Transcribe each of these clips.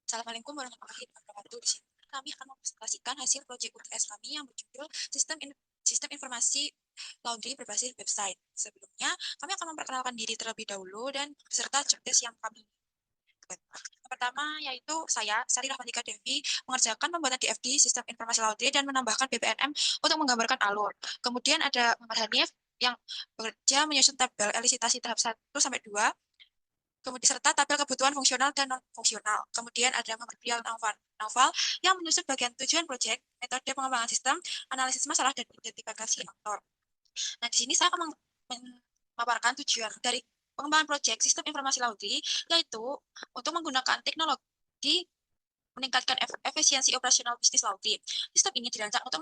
Assalamualaikum warahmatullahi wabarakatuh. Di sini kami akan mempresentasikan hasil proyek UTS kami yang berjudul Sistem Informasi Laundry berbasis website. Sebelumnya, kami akan memperkenalkan diri terlebih dahulu dan beserta checklist yang kami buat. Yang pertama yaitu saya, Sari Rahmatika Devi, mengerjakan pembuatan DFD Sistem Informasi Laundry dan menambahkan BPNM untuk menggambarkan alur. Kemudian ada Muhammad Hanif yang bekerja menyusun tabel elisitasi tahap 1 sampai 2, kemudian serta tabel kebutuhan fungsional dan non-fungsional. Kemudian ada Muhammad Bial Naufal yang menyusun bagian tujuan proyek, metode pengembangan sistem, analisis masalah, dan identifikasi aktor. Nah, di sini saya akan memaparkan tujuan dari pengembangan proyek sistem informasi laundry, yaitu untuk menggunakan teknologi meningkatkan efisiensi operasional bisnis laundry. Sistem ini dirancang untuk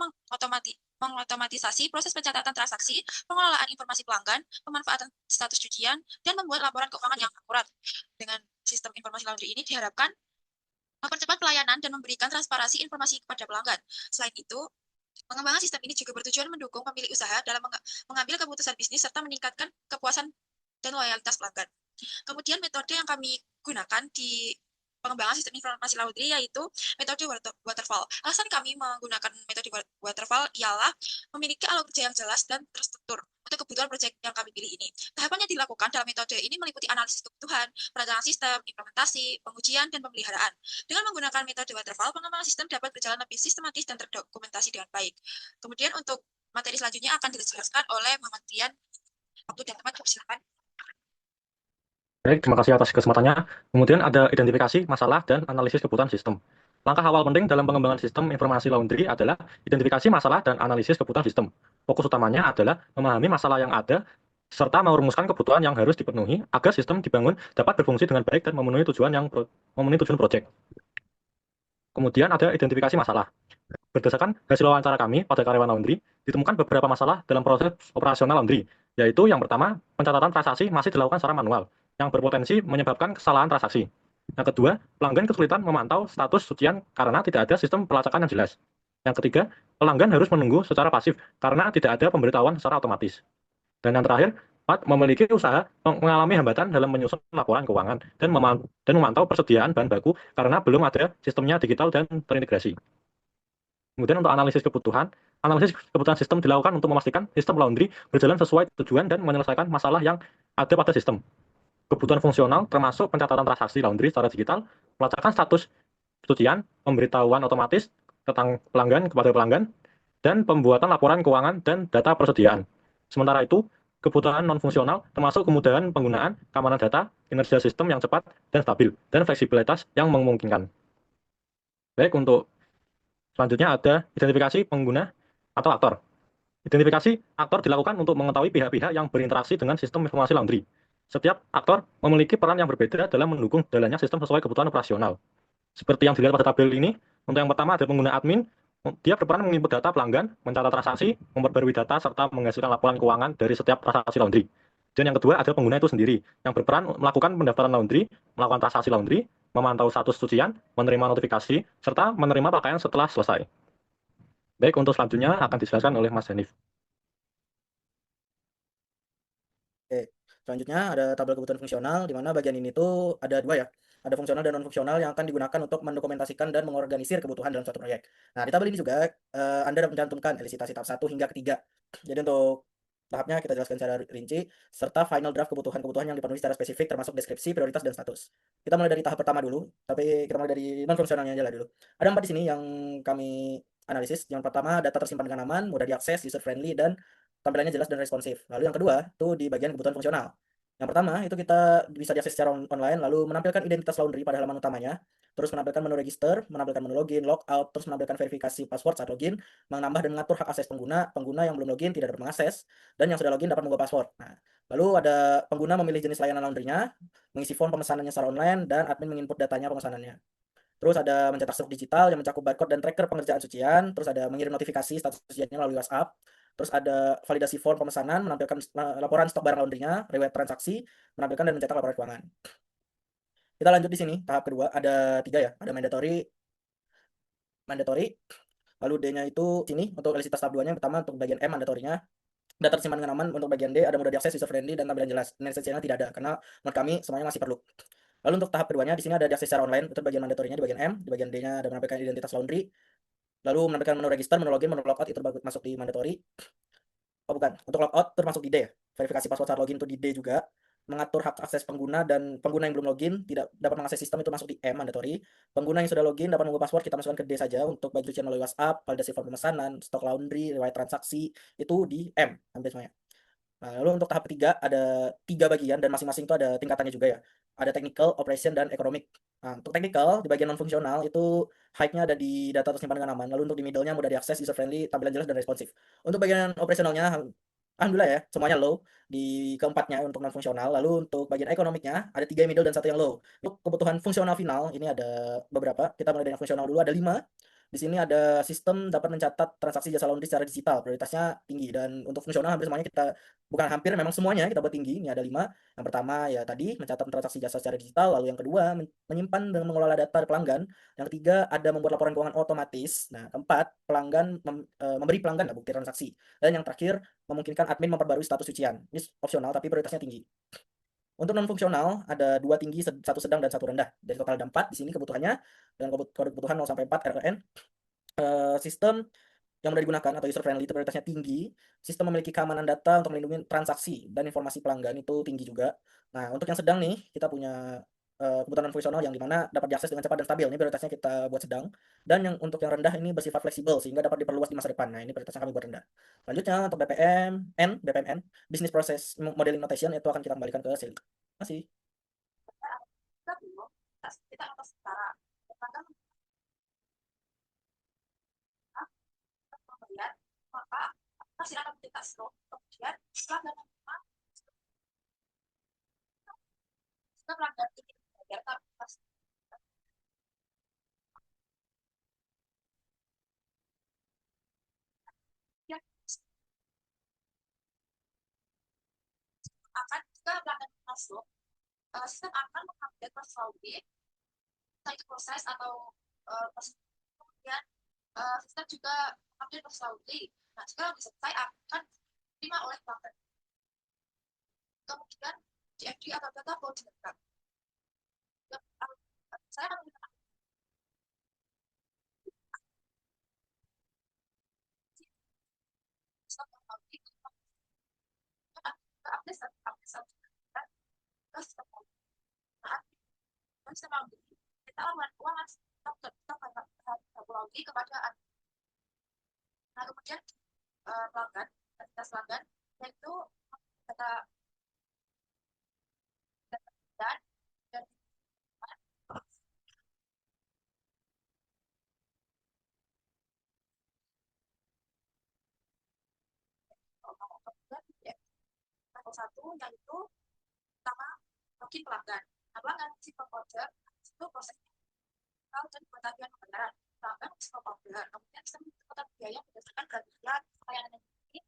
mengotomatisasi proses pencatatan transaksi, pengelolaan informasi pelanggan, pemanfaatan status cucian, dan membuat laporan keuangan yang akurat. Dengan sistem informasi laundry ini diharapkan mempercepat pelayanan dan memberikan transparansi informasi kepada pelanggan. Selain itu, pengembangan sistem ini juga bertujuan mendukung pemilik usaha dalam mengambil keputusan bisnis serta meningkatkan kepuasan dan loyalitas pelanggan. Kemudian metode yang kami gunakan di pengembangan sistem informasi laundry yaitu metode waterfall. Alasan kami menggunakan metode waterfall ialah memiliki alur kerja yang jelas dan terstruktur untuk kebutuhan proyek yang kami pilih ini. Tahapan yang dilakukan dalam metode ini meliputi analisis kebutuhan, perencanaan sistem, implementasi, pengujian, dan pemeliharaan. Dengan menggunakan metode waterfall, pengembangan sistem dapat berjalan lebih sistematis dan terdokumentasi dengan baik. Kemudian untuk materi selanjutnya akan dijelaskan oleh Muhammad Rian. Waktu dan tempat, silakan. Baik, terima kasih atas kesempatannya. Kemudian ada identifikasi masalah dan analisis kebutuhan sistem. Langkah awal penting dalam pengembangan sistem informasi laundry adalah identifikasi masalah dan analisis kebutuhan sistem. Fokus utamanya adalah memahami masalah yang ada serta merumuskan kebutuhan yang harus dipenuhi agar sistem dibangun dapat berfungsi dengan baik dan memenuhi tujuan proyek. Kemudian ada identifikasi masalah. Berdasarkan hasil wawancara kami pada karyawan laundry, ditemukan beberapa masalah dalam proses operasional laundry, yaitu yang pertama, pencatatan transaksi masih dilakukan secara manual, yang berpotensi menyebabkan kesalahan transaksi. Yang kedua, pelanggan kesulitan memantau status cucian karena tidak ada sistem pelacakan yang jelas. Yang ketiga, pelanggan harus menunggu secara pasif karena tidak ada pemberitahuan secara otomatis. Dan yang terakhir, memiliki usaha mengalami hambatan dalam menyusun laporan keuangan dan memantau persediaan bahan baku karena belum ada sistemnya digital dan terintegrasi. Kemudian untuk analisis kebutuhan sistem dilakukan untuk memastikan sistem laundry berjalan sesuai tujuan dan menyelesaikan masalah yang ada pada sistem. Kebutuhan fungsional termasuk pencatatan transaksi laundry secara digital, pelacakan status cucian, pemberitahuan otomatis tentang pelanggan kepada pelanggan, dan pembuatan laporan keuangan dan data persediaan. Sementara itu, kebutuhan non-fungsional termasuk kemudahan penggunaan, keamanan data, kinerja sistem yang cepat dan stabil, dan fleksibilitas yang memungkinkan. Baik, untuk selanjutnya ada identifikasi pengguna atau aktor. Identifikasi aktor dilakukan untuk mengetahui pihak-pihak yang berinteraksi dengan sistem informasi laundry. Setiap aktor memiliki peran yang berbeda dalam mendukung jalannya sistem sesuai kebutuhan operasional. Seperti yang dilihat pada tabel ini, untuk yang pertama ada pengguna admin, dia berperan menginput data pelanggan, mencatat transaksi, memperbarui data, serta menghasilkan laporan keuangan dari setiap transaksi laundry. Dan yang kedua ada pengguna itu sendiri, yang berperan melakukan pendaftaran laundry, melakukan transaksi laundry, memantau status cucian, menerima notifikasi, serta menerima pakaian setelah selesai. Baik, untuk selanjutnya akan dijelaskan oleh Mas Hanif. Oke, selanjutnya ada tabel kebutuhan fungsional, di mana bagian ini tuh ada dua ya. Ada fungsional dan non-fungsional yang akan digunakan untuk mendokumentasikan dan mengorganisir kebutuhan dalam suatu proyek. Nah, di tabel ini juga Anda dapat mencantumkan elisitasi tahap 1 hingga ketiga. Jadi untuk tahapnya kita jelaskan secara rinci, serta final draft kebutuhan-kebutuhan yang dipenuhi secara spesifik termasuk deskripsi, prioritas, dan status. Kita mulai dari tahap pertama dulu, tapi kita mulai dari non-fungsionalnya aja lah dulu. Ada 4 di sini yang kami analisis. Yang pertama, data tersimpan dengan aman, mudah diakses, user friendly, dan tampilannya jelas dan responsif. Lalu yang kedua, tuh di bagian kebutuhan fungsional. Yang pertama, itu kita bisa diakses secara online, lalu menampilkan identitas laundry pada halaman utamanya, terus menampilkan menu register, menampilkan menu login, logout, terus menampilkan verifikasi password saat login, menambah dan mengatur hak akses pengguna, pengguna yang belum login tidak dapat mengakses, dan yang sudah login dapat mengubah password. Nah, lalu ada pengguna memilih jenis layanan laundrynya, mengisi form pemesanannya secara online, dan admin menginput datanya pemesanannya. Terus ada mencetak struk digital yang mencakup barcode dan tracker pengerjaan cucian, terus ada mengirim notifikasi status cuciannya melalui WhatsApp, terus ada validasi form pemesanan, menampilkan laporan stok barang laundrynya, riwayat transaksi, menampilkan dan mencetak laporan keuangan. Kita lanjut di sini, tahap kedua, ada 3 ya, ada mandatory, lalu D-nya itu sini untuk elisitasi tahap 2-nya, yang pertama untuk bagian M mandatorinya, data tersimpan dengan aman, untuk bagian D ada mudah diakses, user friendly, dan tampilan jelas. Dan esensialnya tidak ada, karena menurut kami semuanya masih perlu. Lalu untuk tahap keduanya di sini ada diakses secara online, itu bagian mandatorinya di bagian M, di bagian D-nya ada menampilkan identitas laundry, lalu menampilkan menu register, menu login, menu logout itu masuk di mandatory. Oh bukan, untuk logout termasuk di D ya. Verifikasi password saat login itu di D juga. Mengatur hak akses pengguna dan pengguna yang belum login tidak dapat mengakses sistem itu masuk di M mandatory. Pengguna yang sudah login dapat mengubah password kita masukkan ke D saja. Untuk bagi cucian melalui WhatsApp, validasi form pemesanan, stok laundry, riwayat transaksi itu di M hampir semuanya. Nah, lalu untuk tahap ketiga ada 3 bagian dan masing-masing itu ada tingkatannya juga ya. Ada technical, operation, dan economic. Nah, untuk technical di bagian non fungsional itu hype-nya ada di data tersimpan dengan aman. Lalu untuk di middle-nya mudah diakses, user friendly, tampilan jelas dan responsif. Untuk bagian operasionalnya alhamdulillah ya, semuanya low di keempatnya untuk non fungsional. Lalu untuk bagian ekonomiknya ada 3 yang middle dan 1 yang low. Untuk kebutuhan fungsional final ini ada beberapa. Kita mulai dari yang fungsional dulu ada 5. Di sini ada sistem dapat mencatat transaksi jasa laundry secara digital, prioritasnya tinggi, dan untuk fungsional hampir semuanya kita, bukan hampir, memang semuanya kita buat tinggi. Ini ada 5. Yang pertama ya tadi mencatat transaksi jasa secara digital, lalu yang kedua menyimpan dan mengelola data pelanggan, yang ketiga ada membuat laporan keuangan otomatis, nah keempat pelanggan memberi pelanggan bukti transaksi, dan yang terakhir memungkinkan admin memperbarui status cucian. Ini opsional tapi prioritasnya tinggi. Untuk non fungsional ada 2 tinggi, 1 sedang dan 1 rendah. Dari total ada 4 di sini kebutuhannya, dan kode kebutuhan 0 sampai 4 REN. Sistem yang mudah digunakan atau user friendly itu prioritasnya tinggi. Sistem memiliki keamanan data untuk melindungi transaksi dan informasi pelanggan itu tinggi juga. Nah, untuk yang sedang nih kita punya kebutuhan non fungsional yang dimana dapat diakses dengan cepat dan stabil. Ini prioritasnya kita buat sedang. Dan yang untuk yang rendah ini bersifat fleksibel sehingga dapat diperluas di masa depan. Nah, ini prioritasnya kami buat rendah. Selanjutnya untuk BPMN, Business Process Modeling Notation, itu akan kita kembalikan ke Sally. Terima kasih. Kita belum, kita atas setara. Kemudian maka hasil akan kita stroke. Kemudian setelah menerima kita pelanggan ini agar tapi akan jika pelanggan masuk, sistem akan mengupdate proses audit, entah itu proses atau kemudian sistem juga mengupdate proses audit. Nah, jika selesai akan diterima oleh pelanggan. Kemudian CFD atau data flow direkam. Saya akan menggunakan sistem audit kita lakukan keuangan lagi kepada nah kemudian pelanggan identitas pelanggan yaitu data dan level 1 yaitu pertama login pelanggan. Nah, pelanggan sistem voucher itu prosesnya dan pembagian pembayaran. Pelanggan sistem voucher, kemudian sistem pencatat biaya berdasarkan grafik layanan ini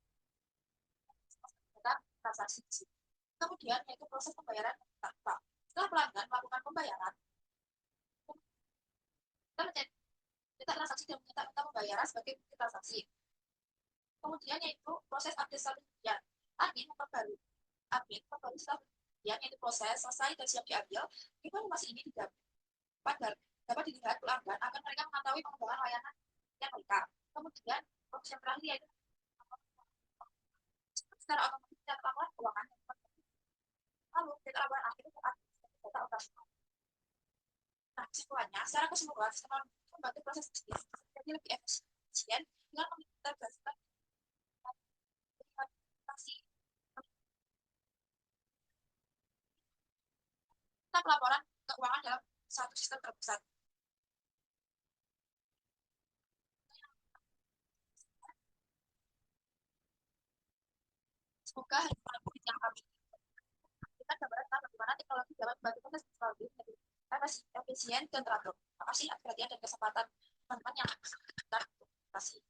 data transaksi. Kemudian yaitu proses pembayaran tanpa. Setelah pelanggan melakukan pembayaran, kita mencetak transaksi dan mencetak pembayaran sebagai bukti transaksi. Kemudian yaitu proses update status cucian. Admin memperbarui status cucian, yaitu proses selesai dan siap diambil. Informasi ini dapat dilihat pelanggan agar mereka mengetahui pengembangan layanan yang mereka. Kemudian proses yang terakhir yaitu secara otomatis data laporan keuangan. Lalu data laporan akhir itu data operasional. Nah, kesimpulannya, secara keseluruhan sistem membantu proses bisnis jadi lebih efisien dengan mengintegrasikan pelaporan keuangan dalam satu sistem terpusat. Semoga hari yang kami kita gambaran tentang bagaimana teknologi dapat membantu proses lebih efisien dan teratur. Terima kasih atas perhatian dan kesempatan teman-teman yang kita kasih.